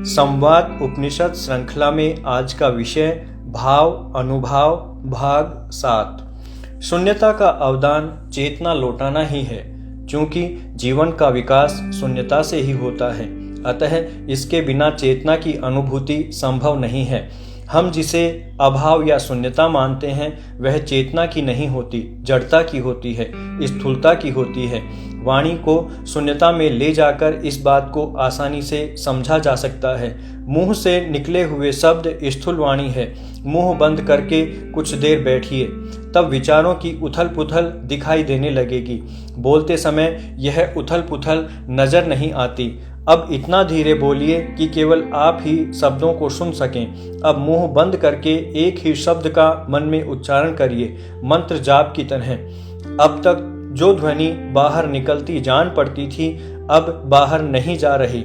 संवाद उपनिषद श्रृंखला में आज का विषय भाव अनुभाव भाग 7। शून्यता का अवदान चेतना लौटाना ही है, क्योंकि जीवन का विकास शून्यता से ही होता है। अतः इसके बिना चेतना की अनुभूति संभव नहीं है। हम जिसे अभाव या शून्यता मानते हैं वह चेतना की नहीं होती, जड़ता की होती है, स्थूलता की होती है। वाणी को शून्यता में ले जाकर इस बात को आसानी से समझा जा सकता है। मुंह से निकले हुए शब्द स्थूल वाणी है। मुंह बंद करके कुछ देर बैठिए, तब विचारों की उथल पुथल दिखाई देने लगेगी। बोलते समय यह उथल पुथल नजर नहीं आती। अब इतना धीरे बोलिए कि केवल आप ही शब्दों को सुन सकें। अब मुंह बंद करके एक ही शब्द का मन में उच्चारण करिए, मंत्र जाप की तरह। अब तक जो ध्वनि बाहर निकलती जान पड़ती थी, अब बाहर नहीं जा रही।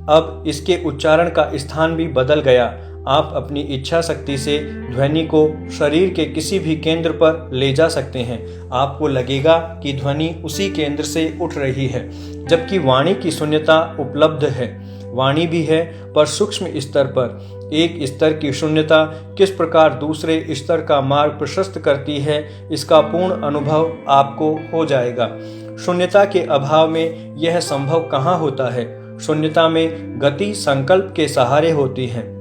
अब इसके उच्चारण का स्थान भी बदल गया। आप अपनी इच्छा शक्ति से ध्वनि को शरीर के किसी भी केंद्र पर ले जा सकते हैं। आपको लगेगा कि ध्वनि उसी केंद्र से उठ रही है, जबकि वाणी की शून्यता उपलब्ध है। वाणी भी है, पर सूक्ष्म स्तर पर। एक स्तर की शून्यता किस प्रकार दूसरे स्तर का मार्ग प्रशस्त करती है, इसका पूर्ण अनुभव आपको हो जाएगा। शून्यता के अभाव में यह संभव कहाँ होता है। शून्यता में गति संकल्प के सहारे होती है।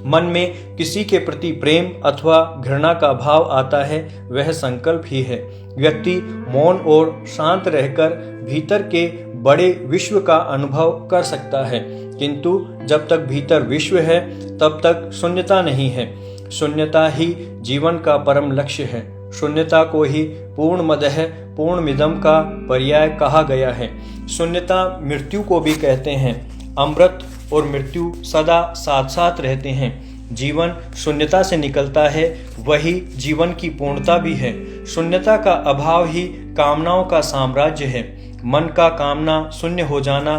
मन में किसी के प्रति प्रेम अथवा घृणा का भाव आता है, वह संकल्प ही है। व्यक्ति मौन और शांत रहकर भीतर के बड़े विश्व का अनुभव कर सकता है, किंतु जब तक भीतर विश्व है तब तक शून्यता नहीं है। शून्यता ही जीवन का परम लक्ष्य है। शून्यता को ही पूर्णमदः पूर्णमिदं का पर्याय कहा गया है। शून्यता मृत्यु को भी कहते हैं। अमृत और मृत्यु सदा साथ साथ रहते हैं। जीवन शून्यता से निकलता है, वही जीवन की पूर्णता भी है। शून्यता का अभाव ही कामनाओं का साम्राज्य है। मन का कामना शून्य हो जाना,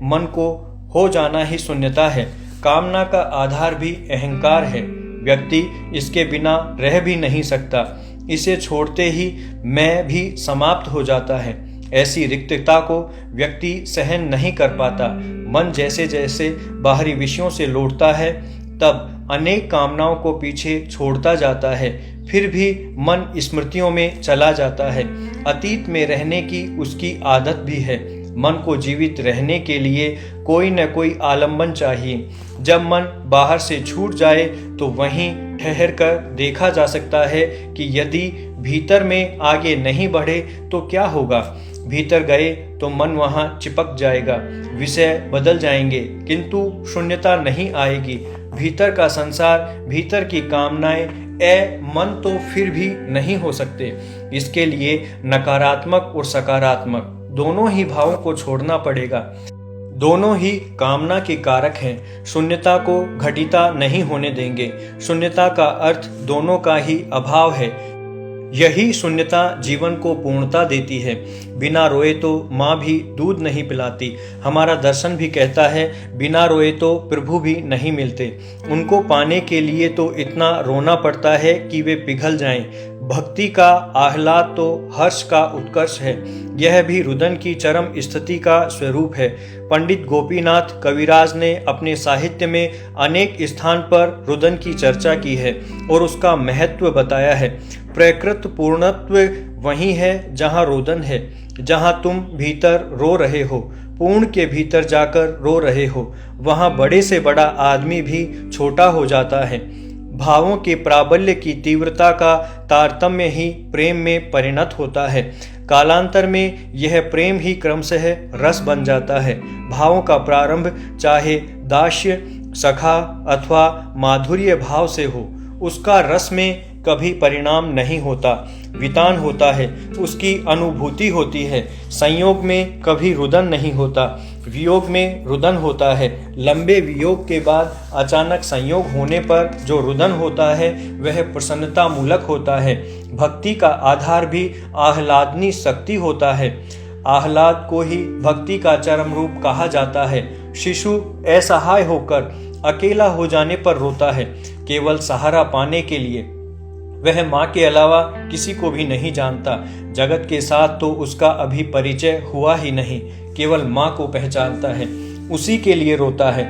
मन को हो जाना ही शून्यता है। कामना का आधार भी अहंकार है। व्यक्ति इसके बिना रह भी नहीं सकता। इसे छोड़ते ही मैं भी समाप्त हो जाता है। ऐसी रिक्तता को व्यक्ति सहन नहीं कर पाता। मन जैसे जैसे बाहरी विषयों से लौटता है, तब अनेक कामनाओं को पीछे छोड़ता जाता है। फिर भी मन स्मृतियों में चला जाता है। अतीत में रहने की उसकी आदत भी है। मन को जीवित रहने के लिए कोई न कोई आलंबन चाहिए। जब मन बाहर से छूट जाए तो वहीं ठहर कर देखा जा सकता है कि यदि भीतर में आगे नहीं बढ़े तो क्या होगा। भीतर गए तो मन वहां चिपक जाएगा, विषय बदल जाएंगे, किंतु शून्यता नहीं आएगी। भीतर का संसार, भीतर की कामनाएं, मन तो फिर भी नहीं हो सकते। इसके लिए नकारात्मक और सकारात्मक दोनों ही भावों को छोड़ना पड़ेगा। दोनों ही कामना के कारक हैं। शून्यता को घटिता नहीं होने देंगे। शून्यता का अर्थ दोनों का ही अभाव है। यही शून्यता जीवन को पूर्णता देती है। बिना रोए तो माँ भी दूध नहीं पिलाती। हमारा दर्शन भी कहता है, बिना रोए तो प्रभु भी नहीं मिलते। उनको पाने के लिए तो इतना रोना पड़ता है कि वे पिघल जाएं। भक्ति का आह्लाद तो हर्ष का उत्कर्ष है। यह भी रुदन की चरम स्थिति का स्वरूप है। पंडित गोपीनाथ कविराज ने अपने साहित्य में अनेक स्थान पर रुदन की चर्चा की है और उसका महत्व बताया है। प्रकृत पूर्णत्व वही है जहाँ रोदन है, जहाँ तुम भीतर रो रहे हो, पूर्ण के भीतर जाकर रो रहे हो। वहाँ बड़े से बड़ा आदमी भी छोटा हो जाता है। भावों के प्राबल्य की तीव्रता का तारतम्य ही प्रेम में परिणत होता है। कालांतर में यह प्रेम ही क्रमशः रस बन जाता है। भावों का प्रारंभ चाहे दास्य, सखा अथवा माधुर्य भाव से हो, उसका रस में कभी परिणाम नहीं होता, वितान होता है, उसकी अनुभूति होती है। संयोग में कभी रुदन नहीं होता, वियोग में रुदन होता है। लंबे वियोग के बाद अचानक संयोग होने पर जो रुदन होता है वह प्रसन्नता मूलक होता है। भक्ति का आधार भी आह्लादनी शक्ति होता है। आह्लाद को ही भक्ति का चरम रूप कहा जाता है। शिशु असहाय होकर अकेला हो जाने पर रोता है, केवल सहारा पाने के लिए। वह माँ के अलावा किसी को भी नहीं जानता। जगत के साथ तो उसका अभी परिचय हुआ ही नहीं, केवल माँ को पहचानता है, उसी के लिए रोता है।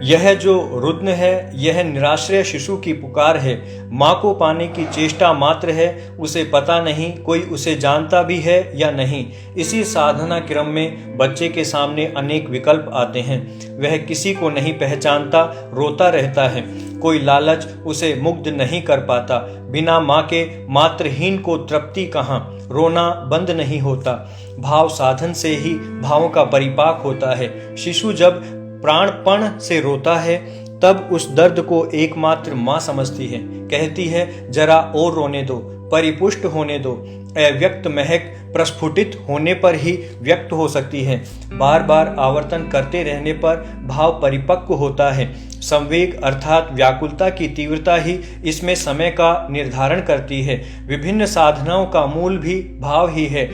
यह जो रुदन है, यह निराश्रय शिशु की पुकार है। माँ को पाने की चेष्टा मात्र है, उसे पता नहीं कोई उसे जानता भी है या नहीं। इसी साधना क्रम में बच्चे के सामने अनेक विकल्प आते हैं। वह किसी को नहीं पहचानता, रोता रहता है। कोई लालच उसे मुग्ध नहीं कर पाता। बिना माँ के मातृहीन को तृप्ति कहाँ, रोना बंद नहीं होता। भाव साधन से ही भावों का परिपाक होता है। शिशु जब प्राणपण से रोता है तब उस दर्द को एकमात्र माँ समझती है। कहती है, जरा और रोने दो, परिपुष्ट होने दो। अव्यक्त महक प्रस्फुटित होने पर ही व्यक्त हो सकती है। बार बार आवर्तन करते रहने पर भाव परिपक्व होता है। संवेग अर्थात व्याकुलता की तीव्रता ही इसमें समय का निर्धारण करती है। विभिन्न साधनाओं का मूल भी भाव ही है।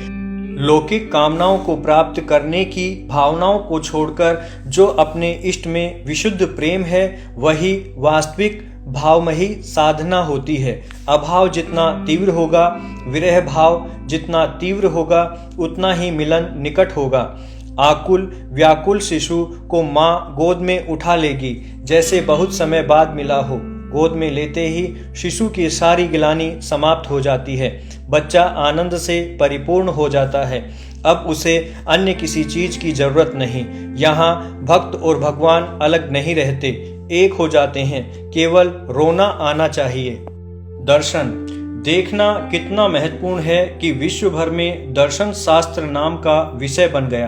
लौकिक कामनाओं को प्राप्त करने की भावनाओं को छोड़कर जो अपने इष्ट में विशुद्ध प्रेम है, वही वास्तविक भावमयी साधना होती है। अभाव जितना तीव्र होगा, विरह भाव जितना तीव्र होगा, उतना ही मिलन निकट होगा। आकुल व्याकुल शिशु को माँ गोद में उठा लेगी, जैसे बहुत समय बाद मिला हो। गोद में लेते ही शिशु की सारी गिलानी समाप्त हो जाती है। बच्चा आनंद से परिपूर्ण हो जाता है। अब उसे अन्य किसी चीज की जरूरत नहीं। यहाँ भक्त और भगवान अलग नहीं रहते, एक हो जाते हैं। केवल रोना आना चाहिए। दर्शन देखना कितना महत्वपूर्ण है कि विश्व भर में दर्शन शास्त्र नाम का विषय बन गया।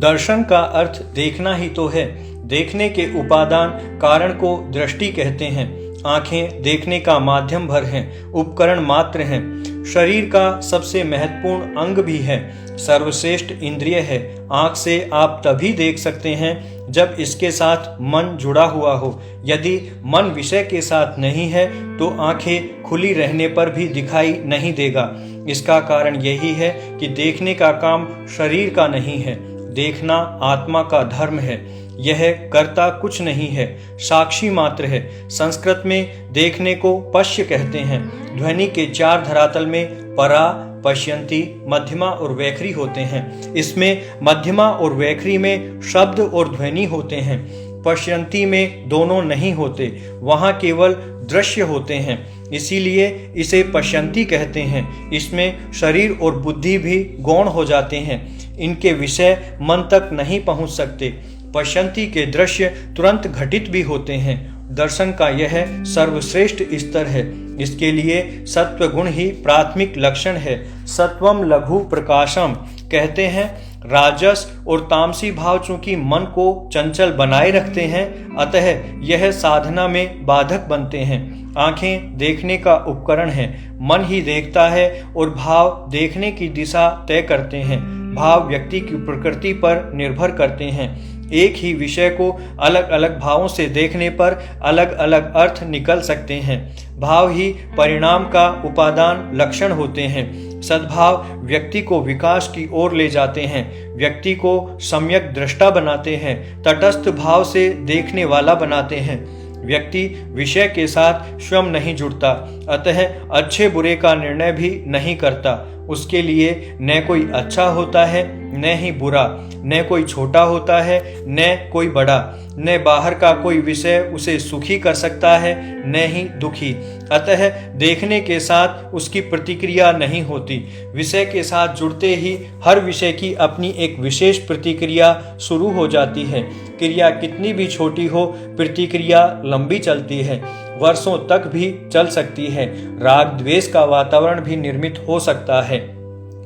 दर्शन का अर्थ देखना ही तो है। देखने के उपादान कारण को दृष्टि कहते हैं। आंखें देखने का माध्यम भर हैं, उपकरण मात्र हैं। शरीर का सबसे महत्वपूर्ण अंग भी है, सर्वश्रेष्ठ इंद्रिय है। आंख से आप तभी देख सकते हैं जब इसके साथ मन जुड़ा हुआ हो। यदि मन विषय के साथ नहीं है तो आंखें खुली रहने पर भी दिखाई नहीं देगा। इसका कारण यही है कि देखने का काम शरीर का नहीं है, देखना आत्मा का धर्म है। यह कर्ता कुछ नहीं है, साक्षी मात्र है। संस्कृत में देखने को पश्य कहते हैं। ध्वनि के चार धरातल में परा, पश्यंती, मध्यमा और वैखरी होते हैं। इसमें मध्यमा और वैखरी में शब्द और ध्वनि होते हैं। पश्यंती में दोनों नहीं होते, वहाँ केवल दृश्य होते हैं, इसीलिए इसे पश्यंती कहते हैं। इसमें शरीर और बुद्धि भी गौण हो जाते हैं, इनके विषय मन तक नहीं पहुँच सकते। पश्यंती के दृश्य तुरंत घटित भी होते हैं। दर्शन का यह सर्वश्रेष्ठ स्तर है। इसके लिए सत्व गुण ही प्राथमिक लक्षण है। सत्वम लघु प्रकाशम कहते हैं। राजस और तामसी भाव चूंकि मन को चंचल बनाए रखते हैं, अतः यह साधना में बाधक बनते हैं। आंखें देखने का उपकरण है, मन ही देखता है और भाव देखने की दिशा तय करते हैं। भाव व्यक्ति की प्रकृति पर निर्भर करते हैं। एक ही विषय को अलग अलग भावों से देखने पर अलग अलग अर्थ निकल सकते हैं। भाव ही परिणाम का उपादान लक्षण होते हैं। सद्भाव व्यक्ति को विकास की ओर ले जाते हैं, व्यक्ति को सम्यक दृष्टा बनाते हैं, तटस्थ भाव से देखने वाला बनाते हैं। व्यक्ति विषय के साथ स्वयं नहीं जुड़ता, अतः अच्छे बुरे का निर्णय भी नहीं करता। उसके लिए न कोई अच्छा होता है न ही बुरा, न कोई छोटा होता है न कोई बड़ा, न बाहर का कोई विषय उसे सुखी कर सकता है न ही दुखी। अतः देखने के साथ उसकी प्रतिक्रिया नहीं होती। विषय के साथ जुड़ते ही हर विषय की अपनी एक विशेष प्रतिक्रिया शुरू हो जाती है। क्रिया कितनी भी छोटी हो, प्रतिक्रिया लंबी चलती है, वर्षों तक भी चल सकती है। राग द्वेष का वातावरण भी निर्मित हो सकता है,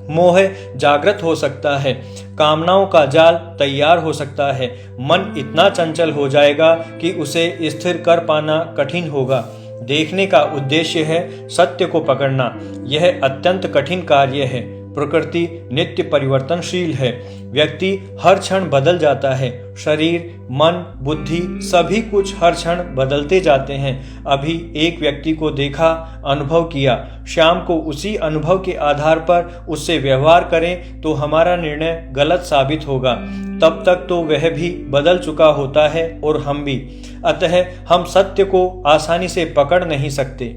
मोह जागृत हो सकता है, कामनाओं का जाल तैयार हो सकता है। मन इतना चंचल हो जाएगा कि उसे स्थिर कर पाना कठिन होगा। देखने का उद्देश्य है सत्य को पकड़ना। यह अत्यंत कठिन कार्य है। प्रकृति नित्य परिवर्तनशील है। व्यक्ति हर क्षण बदल जाता है। शरीर, मन, बुद्धि सभी कुछ हर क्षण बदलते जाते हैं। अभी एक व्यक्ति को देखा, अनुभव किया, शाम को उसी अनुभव के आधार पर उससे व्यवहार करें तो हमारा निर्णय गलत साबित होगा। तब तक तो वह भी बदल चुका होता है और हम भी। अतः हम सत्य को आसानी से पकड़ नहीं सकते।